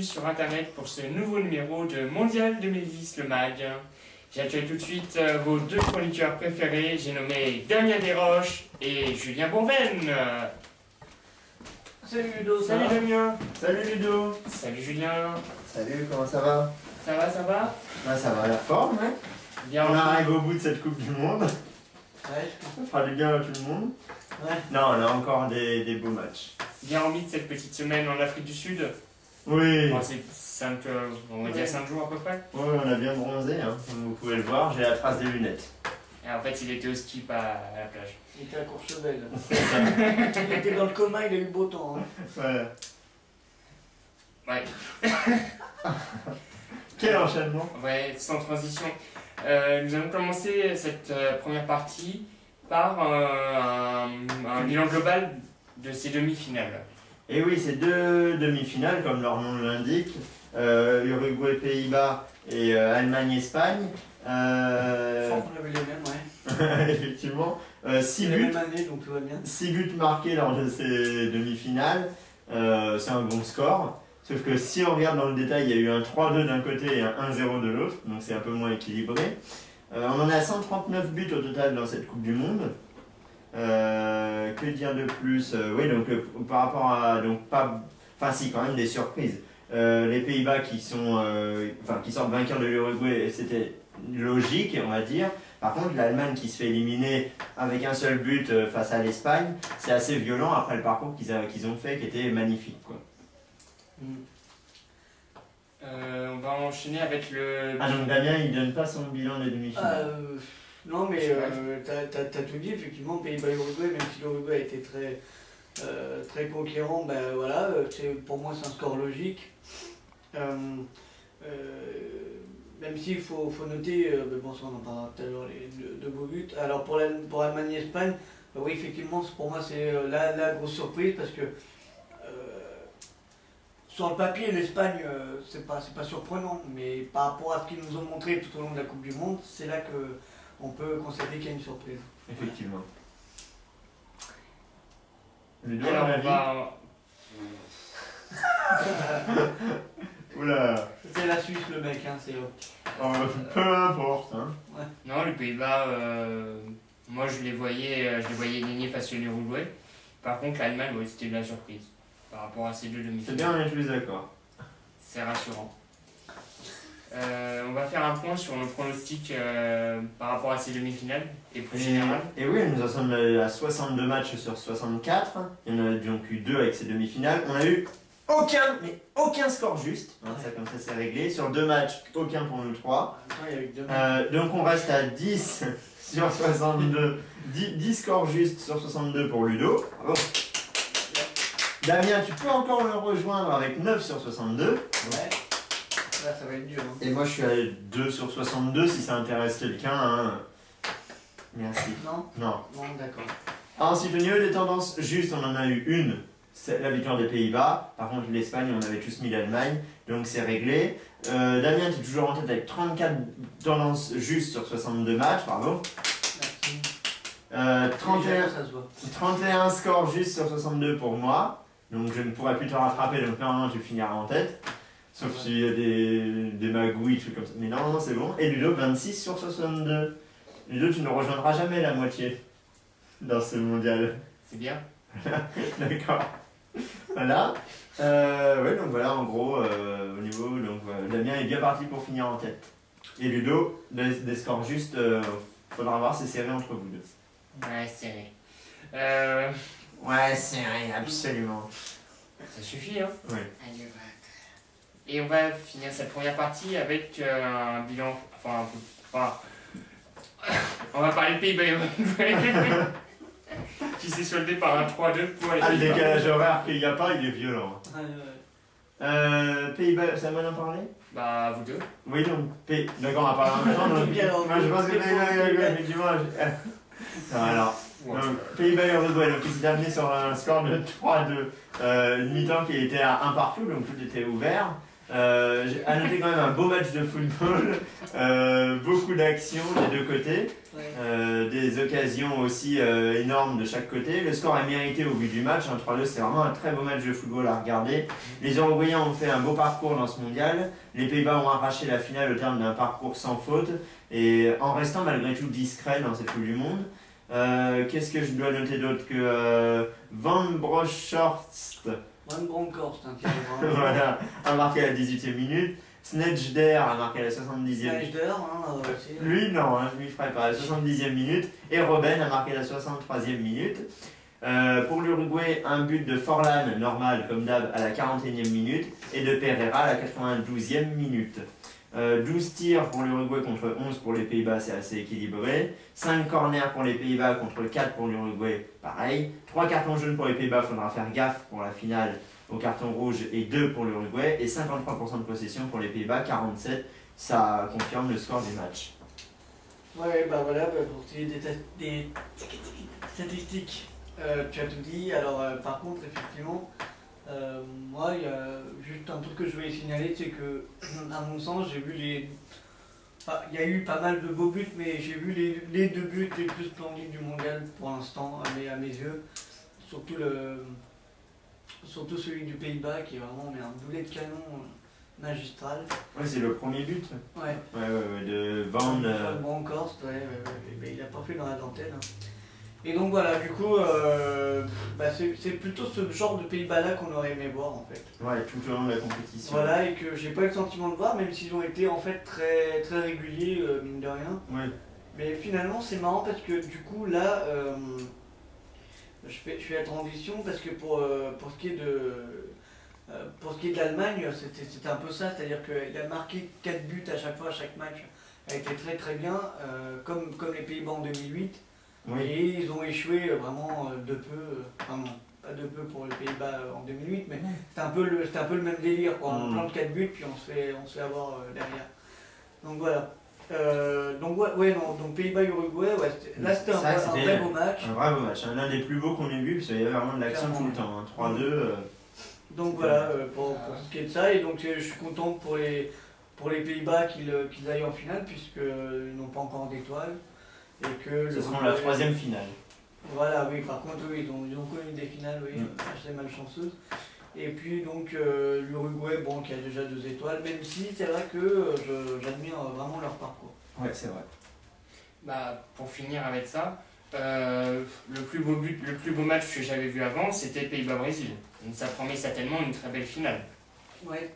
sur internet pour ce nouveau numéro de Mondial de Mélis, le MAG. J'accueille tout de suite vos deux chroniqueurs préférés, j'ai nommé Damien Desroches et Julien Bourven. Salut Ludo, Salut Damien. Salut Ludo. Salut Julien. Salut, comment ça va? Ça va, ça va? Ah, ça va, la forme, hein? Bien. On arrive au bout de cette Coupe du Monde. Ouais, Ça fera du bien à tout le monde. ouais. Non, on a encore des beaux matchs. Bien remis de cette petite semaine en Afrique du Sud. Oui. Bon, c'est 5, on va dire 5 jours à peu près. Ouais, on a bien bronzé, hein. Comme vous pouvez le voir, j'ai la trace des lunettes. Et en fait, il était au ski, pas à la plage. Il était à Courchevel. C'est ça. Il était dans le coma, il a eu beau temps. Hein. Voilà. Ouais. Quel enchaînement. Ouais, sans transition. Nous allons commencer cette première partie par un bilan global de ces demi-finales. Et oui, c'est deux demi-finales, comme leur nom l'indique. Uruguay-Pays-Bas et Allemagne-Espagne. Je crois qu'on avait les mêmes, ouais. Effectivement. 6 C'est la buts. même année, donc tout va bien. 6 buts marqués lors de ces demi-finales, c'est un bon score. Sauf que si on regarde dans le détail, il y a eu un 3-2 d'un côté et un 1-0 de l'autre, donc c'est un peu moins équilibré. On en a 139 buts au total dans cette Coupe du Monde. Que dire de plus? Oui, donc par rapport à... Donc, pas, enfin si, quand même des surprises. Les Pays-Bas qui sortent vainqueurs de l'Uruguay, c'était logique, on va dire. Par contre, l'Allemagne qui se fait éliminer avec un seul but face à l'Espagne, c'est assez violent après le parcours qu'ils ont fait, qui était magnifique, quoi. On va enchaîner avec le... Ah, donc Damien, il donne pas son bilan des demi-finales. Non, mais t'as tout dit, effectivement, Pays-Bas-Uruguay, même si l'Uruguay a été très conquérant, ben voilà, pour moi c'est un score logique. Même s'il faut noter, mais bon, ça on en parlera tout à l'heure, les deux beaux buts. Alors pour Allemagne et Espagne, oui, effectivement, pour moi c'est la grosse surprise parce que sur le papier, l'Espagne, c'est pas surprenant, mais par rapport à ce qu'ils nous ont montré tout au long de la Coupe du Monde, c'est là qu'on peut constater qu'il y a une surprise. Effectivement. Le Alors, on va... Oula. C'est la Suisse le mec, hein, c'est... Peu importe, hein. Ouais. Non, les Pays-Bas, moi je les voyais éliminés face à l'Uruguay. Par contre, l'Allemagne, ouais, c'était de la surprise par rapport à ces deux C'est demi-finales. bien, on est tous d'accord. C'est rassurant. On va faire un point sur nos pronostics par rapport à ces demi-finales et plus général. Et oui, nous en sommes à 62 matchs sur 64. Il y en a donc eu 2 avec ces demi-finales. On a eu aucun score juste. Hein, ça, comme ça, c'est réglé. Sur 2 matchs, aucun pour nous 3. Il y a eu deux matchs. Donc on reste à 10 sur 62. 10 scores justes sur 62 pour Ludo. Bravo. Damien, tu peux encore le rejoindre avec 9 sur 62. Ouais. Là, ça va être dur. Hein. Et moi, je suis à 2 sur 62 si ça intéresse quelqu'un. Hein. Merci. Non. Non. Bon, d'accord. Ensuite, au niveau des tendances justes, on en a eu une. C'est la victoire des Pays-Bas. Par contre, l'Espagne, on avait tous mis l'Allemagne. Donc, c'est réglé. Damien, tu es toujours en tête avec 34 tendances justes sur 62 matchs. Bravo. Merci. 31, Ça se voit. 31 scores justes sur 62 pour moi. Donc, je ne pourrai plus te rattraper. Donc, normalement, tu finiras en tête. Sauf s'il y a des magouilles, trucs comme ça. Mais non, c'est bon. Et Ludo, 26 sur 62. Ludo, tu ne rejoindras jamais la moitié dans ce mondial. C'est bien. D'accord. Voilà. Ouais, donc voilà, en gros, au niveau. Donc, Damien est bien parti pour finir en tête. Et Ludo, des scores justes, faudra voir, c'est serré entre vous deux. Ouais, serré. Ouais, serré, absolument. Ça suffit, hein. Oui. Et on va finir cette première partie avec un bilan... on va parler de Pays-Bas qui s'est soldé par un 3-2 pour les Ah, le Pays-Bas. décalage horaire qu'il n'y a pas, il est violent. Pays-Bas, ça m'a parlé? Bah, vous deux. Oui, donc, d'accord, on va parler en même temps. Donc, moi, je pense que Pays-Bas, effectivement. Alors, Pays-Bas et Uruguay, donc ils s'est terminé sur un score de 3-2. Une mi-temps qui était à 1 partout, donc tout était ouvert. À noter quand même un beau match de football, beaucoup d'actions des deux côtés, des occasions aussi énormes de chaque côté. Le score est mérité au but du match, 3-2, c'est vraiment un très beau match de football à regarder. Les Uruguayens ont fait un beau parcours dans ce mondial, les Pays-Bas ont arraché la finale au terme d'un parcours sans faute, et en restant malgré tout discret dans cette Coupe du Monde. Qu'est-ce que je dois noter d'autre que Van Bronckhorst Van Bronckhorst, hein, voilà, a marqué à la 18e minute. Snedger a marqué à la 70e minute. Lui, non, je m'y ferai pas. À la 70e minute. Et Robben a marqué à la 63e minute. Pour l'Uruguay, un but de Forlan, normal comme d'hab, à la 41e minute. Et de Pereira à la 92e minute. 12 tirs pour l'Uruguay contre 11 pour les Pays-Bas, c'est assez équilibré. 5 corners pour les Pays-Bas contre 4 pour l'Uruguay, pareil. 3 cartons jaunes pour les Pays-Bas, il faudra faire gaffe pour la finale au carton rouge, et 2 pour l'Uruguay. Et 53% de possession pour les Pays-Bas, 47. Ça confirme le score du match. Ouais, bah voilà, pour ce qui est des statistiques, tu as tout dit. Alors, par contre, effectivement, moi, il y a juste un truc que je voulais signaler, c'est que, à mon sens, j'ai vu les. Enfin, il y a eu pas mal de beaux buts, mais j'ai vu les deux buts les plus splendides du mondial pour l'instant, à mes yeux. Surtout celui du Pays-Bas qui est vraiment un boulet de canon magistral. Ouais, c'est le premier but. Ouais. De Van. Bronckhorst, il a pas fait dans la dentelle. Hein. Et donc voilà, du coup, c'est plutôt ce genre de Pays-Bas-là qu'on aurait aimé voir en fait. Ouais, tout au long de la compétition. Voilà, et que j'ai pas eu le sentiment de voir, même s'ils ont été en fait très, très réguliers, mine de rien. Ouais. Mais finalement, c'est marrant parce que du coup, là, je fais la transition parce que pour ce qui est de l'Allemagne, c'était un peu ça, c'est-à-dire qu'il a marqué 4 buts à chaque fois, à chaque match, a été très très bien, comme les Pays-Bas en 2008. Oui. Et ils ont échoué vraiment de peu, enfin non, pas de peu pour les Pays-Bas en 2008, mais c'était un peu le même délire, quoi. On plante 4 buts puis on se fait avoir derrière. Donc voilà. Donc Pays-Bas-Uruguay, là c'était un vrai beau match. Un vrai beau match, l'un des plus beaux qu'on ait vu, parce qu'il y avait vraiment de l'action tout le temps, hein. 3-2. Donc voilà, pour ce qui est de ça, et donc je suis content pour les Pays-Bas qu'ils aillent en finale, puisqu'ils n'ont pas encore d'étoiles. Ce sera la 3e finale. Voilà, oui, par contre, eux, ils ont connu des finales, oui, assez malchanceuses. Et puis, donc, l'Uruguay, bon, qui a déjà 2 étoiles, même si c'est vrai que j'admire vraiment leur parcours. Ouais, c'est vrai. Bah, pour finir avec ça, le plus beau match que j'avais vu avant, c'était Pays-Bas-Brésil. Donc, ça promet certainement une très belle finale. Ouais,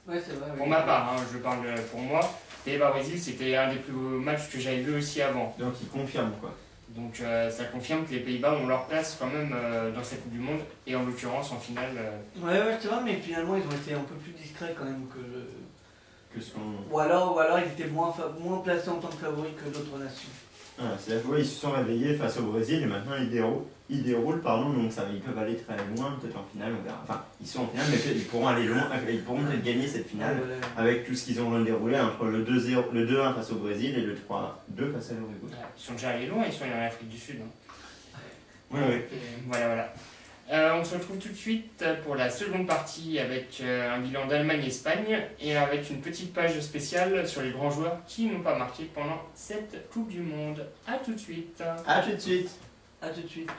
c'est vrai. Pour ma part, hein, je parle pour moi. Pays-Bas-Brésil, c'était un des plus beaux matchs que j'avais vu aussi avant. Donc il confirme quoi. Donc ça confirme que les Pays-Bas ont leur place quand même dans cette Coupe du Monde, et en l'occurrence en finale. Ouais, c'est vrai, mais finalement ils ont été un peu plus discrets quand même que ce qu'on. Ou alors ils étaient moins placés en tant que favoris que d'autres nations. Ah, c'est-à-dire ils se sont réveillés face au Brésil et maintenant ils déroulent, donc ils peuvent aller très loin, peut-être en finale, on verra. Enfin, ils sont en finale, mais ils pourront aller loin, ils pourront peut-être gagner cette finale avec tout ce qu'ils ont déroulé entre le 2-1 face au Brésil et le 3-2 face à l'Uruguay. Ils sont déjà allés loin, ils sont allés en Afrique du Sud. Hein. Oui. Voilà. On se retrouve tout de suite pour la seconde partie avec un bilan d'Allemagne-Espagne et avec une petite page spéciale sur les grands joueurs qui n'ont pas marqué pendant cette Coupe du Monde. A tout de suite. A tout de suite. À tout de suite.